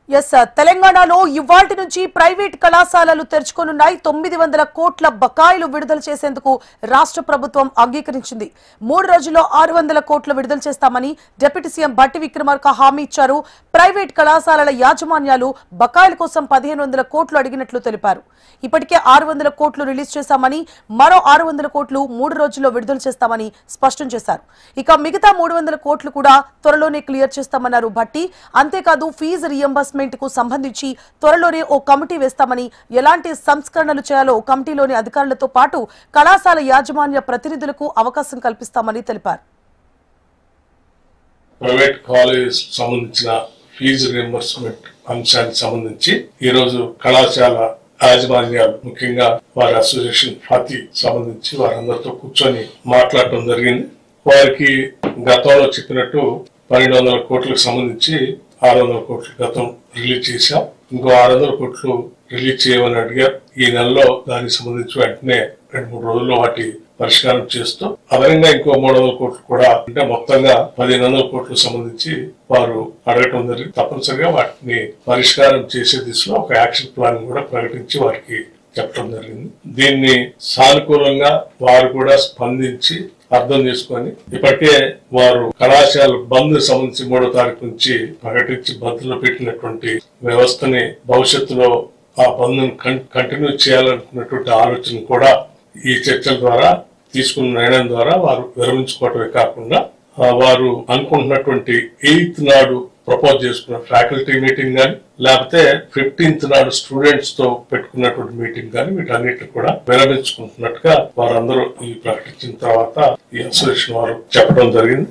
Yes తెలంగాణలో ఇవాల్టి నుంచి ప్రైవేట్ కళాశాలలు తెరుచుకోనున్నాయి. 900 కోట్ల బకాయిలు విడుదల చేసేందుకు రాష్ట్ర ప్రభుత్వం అంగీకరించింది. 3 రోజుల్లో 600 కోట్లు విడుదల చేస్తామని డిప్యూటీ సీఎం భట్టి విక్రమార్క హామీ ఇచ్చారు. ప్రైవేట్ కళాశాలల యాజమాన్యాలు బకాయిల కోసం 1500 కోట్లు అడిగినట్లు తెలిపారు. ఇప్పటికే 600 కోట్లు రిలీజ్ చేశామని, మరో 600 కోట్లు 3 రోజుల్లో విడుదల చేస్తామని స్పష్టం చేశారు. ఇక మిగతా 300 కోట్లు కూడా త్వరలోనే క్లియర్ చేస్తామన్నారు భట్టి. అంతేకాదు ఫీజు రియంబర్స్మెంట్ కు సంబంధించి త్వరలోనే ఓ కమిటీ వేస్తామని, ఎలాంటి సంస్కరణలు చేయాలో కమిటీలోని అధికారులతో పాటు కళాశాల యాజమాన్య ప్రతినిధులకు అవకాశం కల్పిస్తామని తెలిపారు. ప్రైవేట్ కాలేజ్ సంబంధించిన ఫీజు రియంబర్స్మెంట్ అంశానికి సంబంధించి ఈ రోజు కళాశాల యాజమాన్యాలు, ముఖ్యంగా వారి అసోసియేషన్ ఫాతి సంబంధించి వారందరితో కూర్చొని మాట్లాడటం జరిగింది. వారికి గతంలో చెప్పినట్టు 1200 కోట్లకు సంబంధించి 600 కోట్లు గతం రిలీజ్ చేశాం. ఇంకో 600 కోట్లు రిలీజ్ చేయమని అడిగారు. ఈ నెలలో దానికి సంబంధించి వెంటనే 2-3 రోజుల్లో వాటి పరిష్కారం చేస్తూ అదనంగా ఇంకో 300 కోట్లు కూడా, అంటే మొత్తంగా 1500 కోట్లకు సంబంధించి వారు అడగటం జరిగింది. తప్పనిసరిగా వాటిని పరిష్కారం చేసే దిశలో ఒక యాక్షన్ ప్లాన్ కూడా ప్రకటించి వారికి చెప్పడం జరిగింది. దీన్ని సానుకూలంగా వారు కూడా స్పందించి అర్థం చేసుకొని ఇప్పటికే వారు కళాశాల బంద్ సంబంధించి 3వ తారీఖు నుంచి ప్రకటించి బంద్లో పెట్టినటువంటి వ్యవస్థని భవిష్యత్తులో ఆ బంద్ను కంటిన్యూ చేయాలనుకున్నటువంటి ఆలోచన కూడా ఈ చర్చల ద్వారా తీసుకున్న నిర్ణయం ద్వారా వారు విరమించుకోవటమే కాకుండా వారు అనుకుంటున్నటువంటి 8th నాడు ప్రపోజ్ చేసుకున్న ఫ్యాకల్టీ మీటింగ్ కానీ, లేకపోతే 15th నాడు స్టూడెంట్స్ తో పెట్టుకున్నటువంటి మీటింగ్ కానీ, వీటన్నిటిని కూడా విరమించుకుంటున్నట్టుగా వారందరూ ఈ ప్రకటించిన తర్వాత ఈ అసోసియేషన్ వారు చెప్పడం జరిగింది.